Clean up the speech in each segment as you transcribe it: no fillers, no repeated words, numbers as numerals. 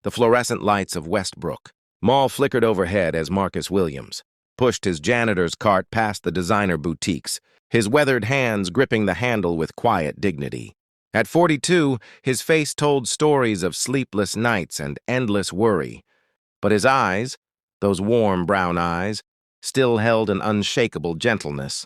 the fluorescent lights of Westbrook. Mall flickered overhead as Marcus Williams pushed his janitor's cart past the designer boutiques, his weathered hands gripping the handle with quiet dignity. At 42, his face told stories of sleepless nights and endless worry. But his eyes, those warm brown eyes, still held an unshakable gentleness.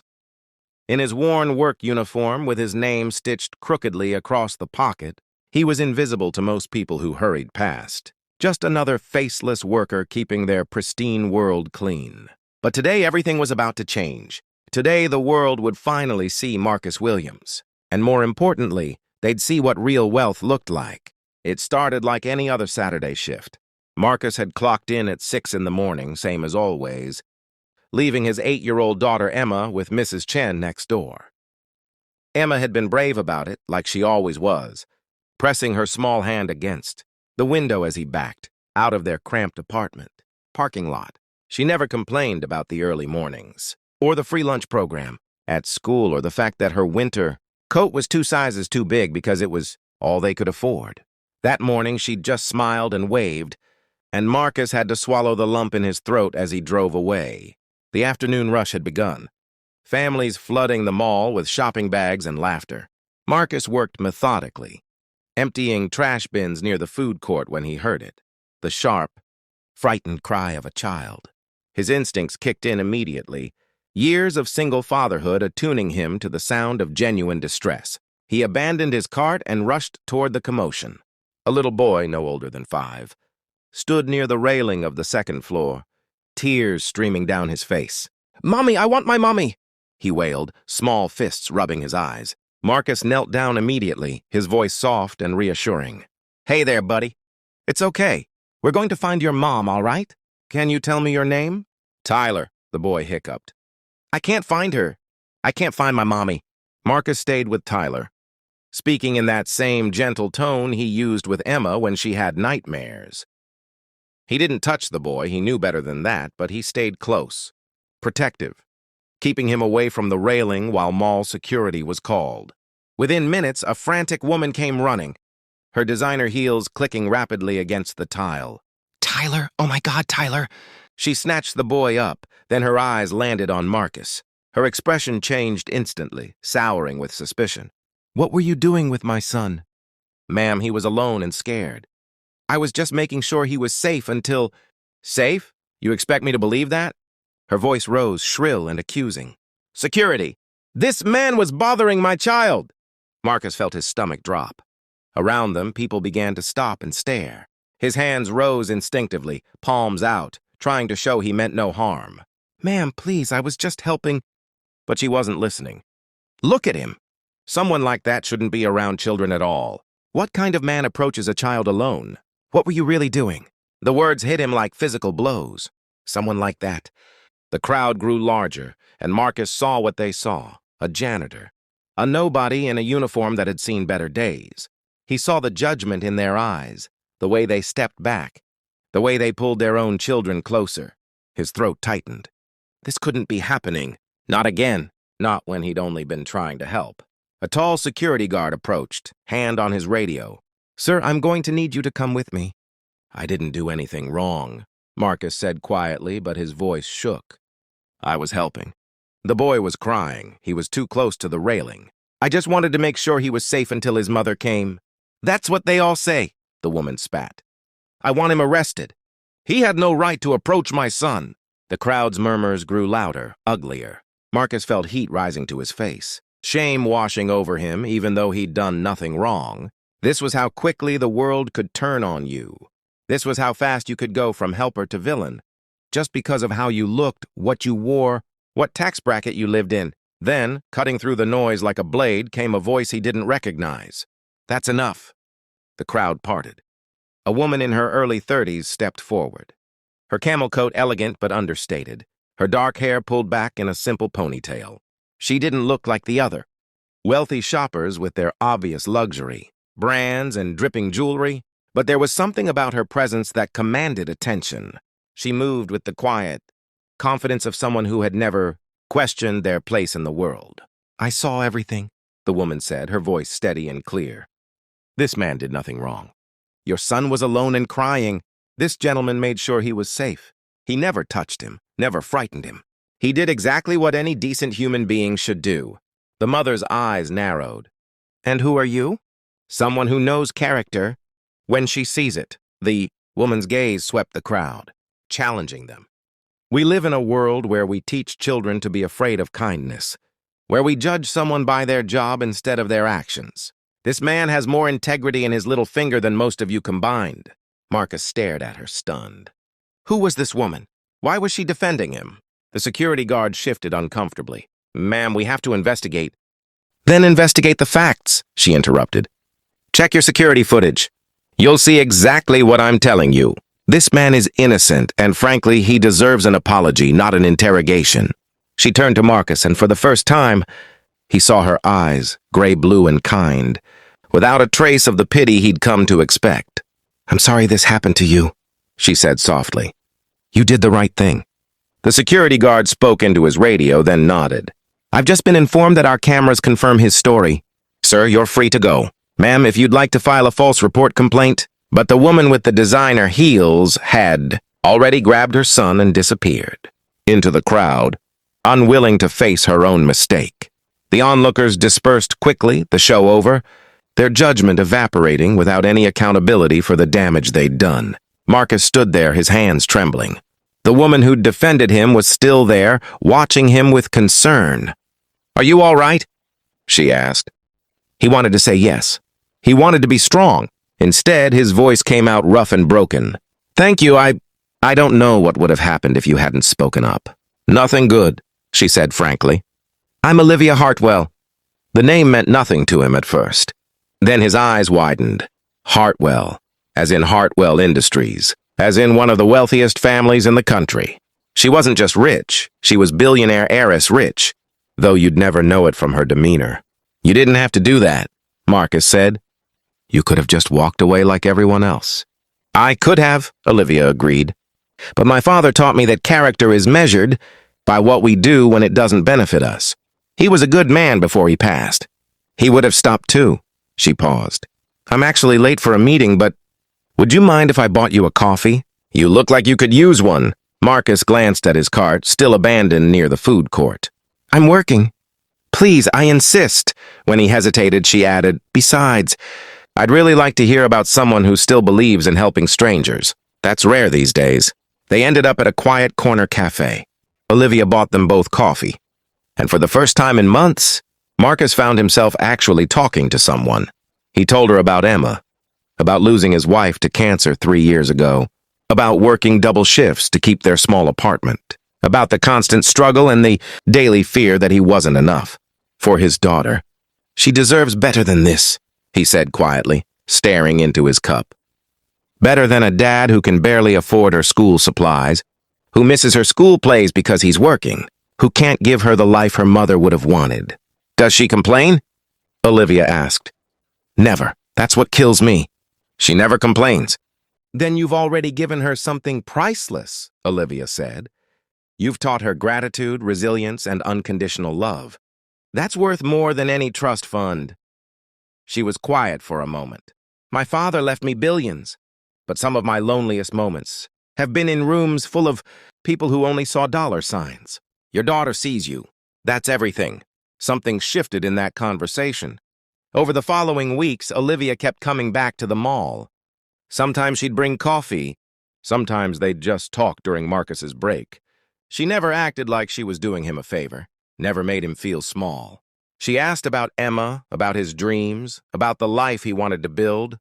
In his worn work uniform with his name stitched crookedly across the pocket, he was invisible to most people who hurried past. Just another faceless worker keeping their pristine world clean. But today everything was about to change. Today the world would finally see Marcus Williams. And more importantly, they'd see what real wealth looked like. It started like any other Saturday shift. Marcus had clocked in at 6 in the morning, same as always, leaving his 8-year-old daughter Emma with Mrs. Chen next door. Emma had been brave about it, like she always was, pressing her small hand against the window as he backed out of their cramped parking lot. She never complained about the early mornings, or the free lunch program at school, or the fact that her winter coat was 2 sizes too big because it was all they could afford. That morning she'd just smiled and waved, and Marcus had to swallow the lump in his throat as he drove away. The afternoon rush had begun, families flooding the mall with shopping bags and laughter. Marcus worked methodically, emptying trash bins near the food court when he heard it, the sharp, frightened cry of a child. His instincts kicked in immediately, years of single fatherhood attuning him to the sound of genuine distress. He abandoned his cart and rushed toward the commotion. A little boy, no older than 5, stood near the railing of the second floor, tears streaming down his face. "Mommy, I want my mommy!" he wailed, small fists rubbing his eyes. Marcus knelt down immediately, his voice soft and reassuring. "Hey there, buddy. It's okay. We're going to find your mom, all right? Can you tell me your name?" "Tyler," the boy hiccuped. "I can't find her. I can't find my mommy." Marcus stayed with Tyler, speaking in that same gentle tone he used with Emma when she had nightmares. He didn't touch the boy, he knew better than that, but he stayed close, protective, keeping him away from the railing while mall security was called. Within minutes, a frantic woman came running, her designer heels clicking rapidly against the tile. "Tyler, oh my God, Tyler!" She snatched the boy up, then her eyes landed on Marcus. Her expression changed instantly, souring with suspicion. "What were you doing with my son?" "Ma'am, he was alone and scared. I was just making sure he was safe until—" "Safe? You expect me to believe that?" Her voice rose, shrill and accusing. "Security! This man was bothering my child!" Marcus felt his stomach drop. Around them, people began to stop and stare. His hands rose instinctively, palms out, trying to show he meant no harm. "Ma'am, please, I was just helping." But she wasn't listening. "Look at him! Someone like that shouldn't be around children at all. What kind of man approaches a child alone? What were you really doing?" The words hit him like physical blows. Someone like that. The crowd grew larger, and Marcus saw what they saw, a janitor. A nobody in a uniform that had seen better days. He saw the judgment in their eyes, the way they stepped back, the way they pulled their own children closer. His throat tightened. This couldn't be happening. Not again. Not when he'd only been trying to help. A tall security guard approached, hand on his radio. "Sir, I'm going to need you to come with me." "I didn't do anything wrong," Marcus said quietly, but his voice shook. "I was helping." The boy was crying. He was too close to the railing. "I just wanted to make sure he was safe until his mother came." "That's what they all say," the woman spat. "I want him arrested. He had no right to approach my son." The crowd's murmurs grew louder, uglier. Marcus felt heat rising to his face, shame washing over him even though he'd done nothing wrong. This was how quickly the world could turn on you. This was how fast you could go from helper to villain, just because of how you looked, what you wore, what tax bracket you lived in. Then, cutting through the noise like a blade, came a voice he didn't recognize. "That's enough." The crowd parted. A woman in her early 30s stepped forward. Her camel coat elegant but understated, her dark hair pulled back in a simple ponytail. She didn't look like the other. Wealthy shoppers with their obvious luxury, brands and dripping jewelry, but there was something about her presence that commanded attention. She moved with the quiet confidence of someone who had never questioned their place in the world. "I saw everything," the woman said, her voice steady and clear. This man did nothing wrong. Your son was alone and crying. This gentleman made sure he was safe. He never touched him, never frightened him. He did exactly what any decent human being should do. The mother's eyes narrowed. And who are you? Someone who knows character when she sees it. The woman's gaze swept the crowd, challenging them. We live in a world where we teach children to be afraid of kindness, where we judge someone by their job instead of their actions. This man has more integrity in his little finger than most of you combined. Marcus stared at her, stunned. Who was this woman? Why was she defending him? The security guard shifted uncomfortably. Ma'am, we have to investigate. Then investigate the facts, she interrupted. Check your security footage. You'll see exactly what I'm telling you. This man is innocent, and frankly, he deserves an apology, not an interrogation. She turned to Marcus, and for the first time, he saw her eyes, gray-blue and kind, without a trace of the pity he'd come to expect. I'm sorry this happened to you, she said softly. You did the right thing. The security guard spoke into his radio, then nodded. I've just been informed that our cameras confirm his story. Sir, you're free to go. Ma'am, if you'd like to file a false report complaint. But the woman with the designer heels had already grabbed her son and disappeared into the crowd, unwilling to face her own mistake. The onlookers dispersed quickly, the show over, their judgment evaporating without any accountability for the damage they'd done. Marcus stood there, his hands trembling. The woman who'd defended him was still there, watching him with concern. Are you all right? She asked. He wanted to say yes. He wanted to be strong. Instead, his voice came out rough and broken. Thank you, I don't know what would have happened if you hadn't spoken up. Nothing good, she said frankly. I'm Olivia Hartwell. The name meant nothing to him at first. Then his eyes widened. Hartwell, as in Hartwell Industries, as in one of the wealthiest families in the country. She wasn't just rich, she was billionaire heiress rich, though you'd never know it from her demeanor. You didn't have to do that, Marcus said. You could have just walked away like everyone else. I could have, Olivia agreed. But my father taught me that character is measured by what we do when it doesn't benefit us. He was a good man before he passed. He would have stopped too. She paused. I'm actually late for a meeting, but would you mind if I bought you a coffee? You look like you could use one. Marcus glanced at his cart, still abandoned near the food court. I'm working. Please, I insist. When he hesitated, she added, besides, I'd really like to hear about someone who still believes in helping strangers. That's rare these days. They ended up at a quiet corner cafe. Olivia bought them both coffee. And for the first time in months, Marcus found himself actually talking to someone. He told her about Emma, about losing his wife to cancer 3 years ago, about working double shifts to keep their small apartment, about the constant struggle and the daily fear that he wasn't enough. For his daughter. She deserves better than this, he said quietly, staring into his cup. Better than a dad who can barely afford her school supplies, who misses her school plays because he's working, who can't give her the life her mother would have wanted. Does she complain? Olivia asked. Never. That's what kills me. She never complains. Then you've already given her something priceless, Olivia said. You've taught her gratitude, resilience, and unconditional love. That's worth more than any trust fund. She was quiet for a moment. My father left me billions, but some of my loneliest moments have been in rooms full of people who only saw dollar signs. Your daughter sees you. That's everything. Something shifted in that conversation. Over the following weeks, Olivia kept coming back to the mall. Sometimes she'd bring coffee. Sometimes they'd just talk during Marcus's break. She never acted like she was doing him a favor, never made him feel small. She asked about Emma, about his dreams, about the life he wanted to build.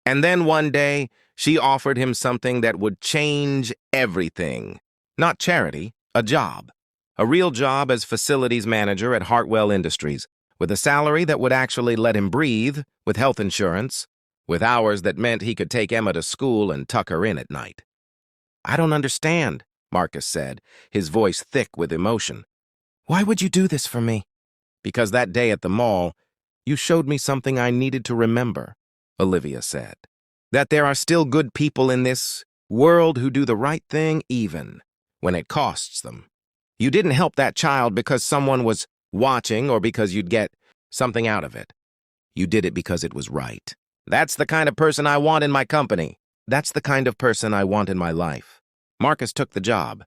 And then one day, she offered him something that would change everything. Not charity, a job. A real job as facilities manager at Hartwell Industries, with a salary that would actually let him breathe, with health insurance, with hours that meant he could take Emma to school and tuck her in at night. I don't understand, Marcus said, his voice thick with emotion. Why would you do this for me? Because that day at the mall, you showed me something I needed to remember, Olivia said. That there are still good people in this world who do the right thing even when it costs them. You didn't help that child because someone was watching or because you'd get something out of it. You did it because it was right. That's the kind of person I want in my company. That's the kind of person I want in my life. Marcus took the job.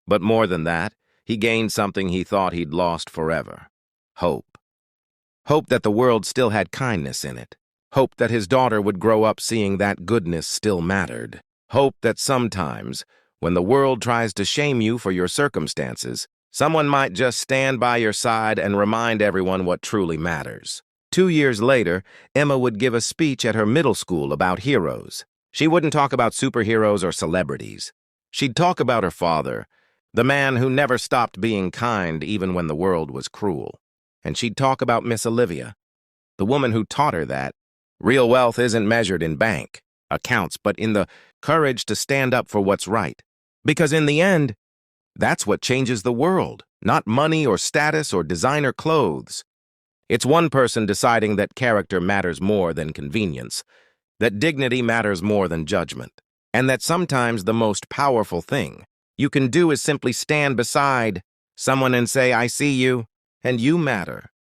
But more than that, he gained something he thought he'd lost forever. Hope. Hope that the world still had kindness in it. Hope that his daughter would grow up seeing that goodness still mattered. Hope that sometimes, when the world tries to shame you for your circumstances, someone might just stand by your side and remind everyone what truly matters. 2 years later, Emma would give a speech at her middle school about heroes. She wouldn't talk about superheroes or celebrities. She'd talk about her father, the man who never stopped being kind even when the world was cruel. And she'd talk about Miss Olivia, the woman who taught her that real wealth isn't measured in bank accounts, but in the courage to stand up for what's right. Because in the end, that's what changes the world, not money or status or designer clothes. It's one person deciding that character matters more than convenience, that dignity matters more than judgment, and that sometimes the most powerful thing you can do is simply stand beside someone and say, I see you, and you matter.